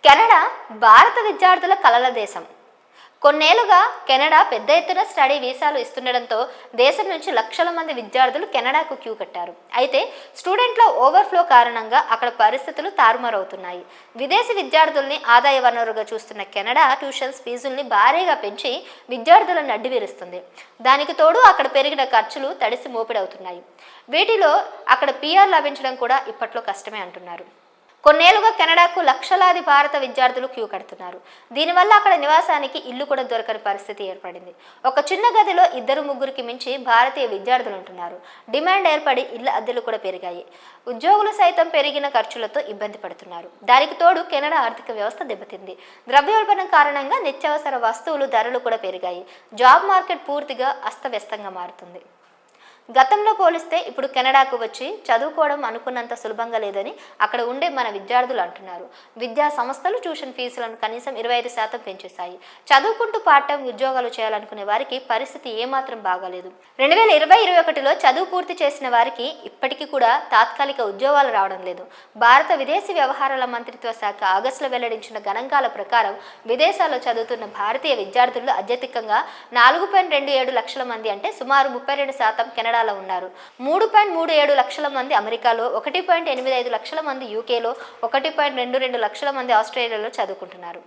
Canada భారత విద్యార్థుల కలల దేశం. కొన్నేళ్లుగా కెనడా పెద్ద ఎత్తున స్టడీ వీసాలు ఇస్తుండటంతో దేశం నుంచి లక్షల మంది విద్యార్థులు కెనడాకు క్యూ కట్టారు. అయితే స్టూడెంట్ల ఓవర్ఫ్లో కారణంగా అక్కడ పరిస్థితులు తారుమారవుతున్నాయి. విదేశీ విద్యార్థుల్ని ఆదాయ వనరుగా చూస్తున్న కెనడా ట్యూషన్స్ ఫీజుల్ని భారీగా పెంచి విద్యార్థులను అడ్డివిరుస్తుంది. దానికి తోడు అక్కడ పెరిగిన ఖర్చులు తడిసి మోపిడవుతున్నాయి. వీటిలో అక్కడ PR లభించడం కూడా ఇప్పట్లో కష్టమే అంటున్నారు. కొన్నేళ్లుగా కెనడాకు లక్షలాది భారత విద్యార్థులు క్యూ కడుతున్నారు. దీనివల్ల అక్కడ నివాసానికి ఇల్లు కూడా దొరకని పరిస్థితి ఏర్పడింది. ఒక చిన్న గదిలో 2-3కి మించి భారతీయ విద్యార్థులు ఉంటున్నారు. డిమాండ్ ఏర్పడి ఇళ్ల అద్దెలు కూడా పెరిగాయి. ఉద్యోగులు సైతం పెరిగిన ఖర్చులతో ఇబ్బంది పడుతున్నారు. దానికి తోడు కెనడా ఆర్థిక వ్యవస్థ దెబ్బతింది. ద్రవ్యోల్బణం కారణంగా నిత్యావసర వస్తువులు ధరలు కూడా పెరిగాయి. జాబ్ మార్కెట్ పూర్తిగా అస్తవ్యస్తంగా మారుతుంది. గతంలో పోలిస్తే ఇప్పుడు కెనడాకు వచ్చి చదువుకోవడం అనుకున్నంత సులభంగా లేదని అక్కడ ఉండే మన విద్యార్థులు అంటున్నారు. విద్యా సంస్థలు ట్యూషన్ ఫీజులను కనీసం 25% పెంచేశాయి. చదువుకుంటూ పార్ట్ టైం ఉద్యోగాలు చేయాలనుకునే వారికి పరిస్థితి ఏమాత్రం బాగాలేదు. 2020-21లో చదువు పూర్తి చేసిన వారికి ఇప్పటికీ కూడా తాత్కాలిక ఉద్యోగాలు రావడం లేదు. భారత విదేశీ వ్యవహారాల మంత్రిత్వ శాఖ ఆగస్టులో వెల్లడించిన గణాంకాల ప్రకారం విదేశాల్లో చదువుతున్న భారతీయ విద్యార్థులు అత్యధికంగా 4.27 లక్షల మంది, అంటే సుమారు 32% కెనడా ఉన్నారు. 3.37 లక్షల మంది అమెరికాలో, 1.85 లక్షల మంది యూకేలో, 1.22 లక్షల మంది ఆస్ట్రేలియాలో చదువుకుంటున్నారు.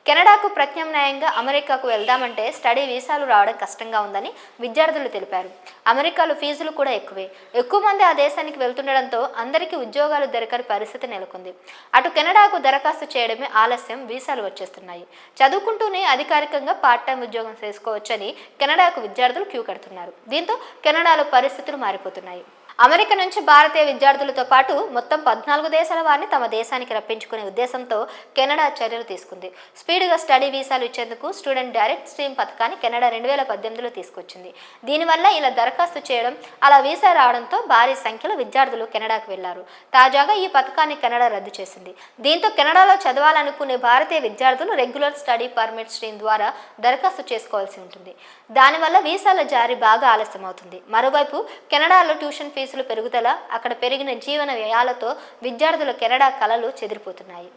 కెనడాకు ప్రత్యామ్నాయంగా అమెరికాకు వెళ్దామంటే స్టడీ వీసాలు రావడం కష్టంగా ఉందని విద్యార్థులు తెలిపారు. అమెరికాలో ఫీజులు కూడా ఎక్కువే. ఎక్కువ మంది ఆ దేశానికి వెళ్తుండడంతో అందరికీ ఉద్యోగాలు దొరకని పరిస్థితి నెలకొంది. అటు కెనడాకు దరఖాస్తు చేయడమే ఆలస్యం, వీసాలు వచ్చేస్తున్నాయి. చదువుకుంటూనే అధికారికంగా పార్ట్ టైం ఉద్యోగం చేసుకోవచ్చని కెనడాకు విద్యార్థులు క్యూ కడుతున్నారు. దీంతో కెనడాలో పరిస్థితులు మారిపోతున్నాయి. అమెరికా నుంచి భారతీయ విద్యార్థులతో పాటు మొత్తం 14 దేశాల వారిని తమ దేశానికి రప్పించుకునే ఉద్దేశంతో కెనడా చర్యలు తీసుకుంది. స్పీడ్గా స్టడీ వీసాలు ఇచ్చేందుకు స్టూడెంట్ డైరెక్ట్ స్ట్రీమ్ పథకాన్ని కెనడా 2018లో తీసుకొచ్చింది. దీనివల్ల ఇలా దరఖాస్తు చేయడం, అలా వీసా రావడంతో భారీ సంఖ్యలో విద్యార్థులు కెనడాకు వెళ్లారు. తాజాగా ఈ పథకాన్ని కెనడా రద్దు చేసింది. దీంతో కెనడాలో చదవాలనుకునే భారతీయ విద్యార్థులు రెగ్యులర్ స్టడీ పర్మిట్ స్ట్రీమ్ ద్వారా దరఖాస్తు చేసుకోవాల్సి ఉంటుంది. దానివల్ల వీసాల జారీ బాగా ఆలస్యం అవుతుంది. మరోవైపు కెనడాలో ట్యూషన్ ఫీజులు పెరుగుదల, అక్కడ పెరిగిన జీవన వ్యయాలతో విద్యార్థుల కెనడా కలలు చెదిరిపోతున్నాయి.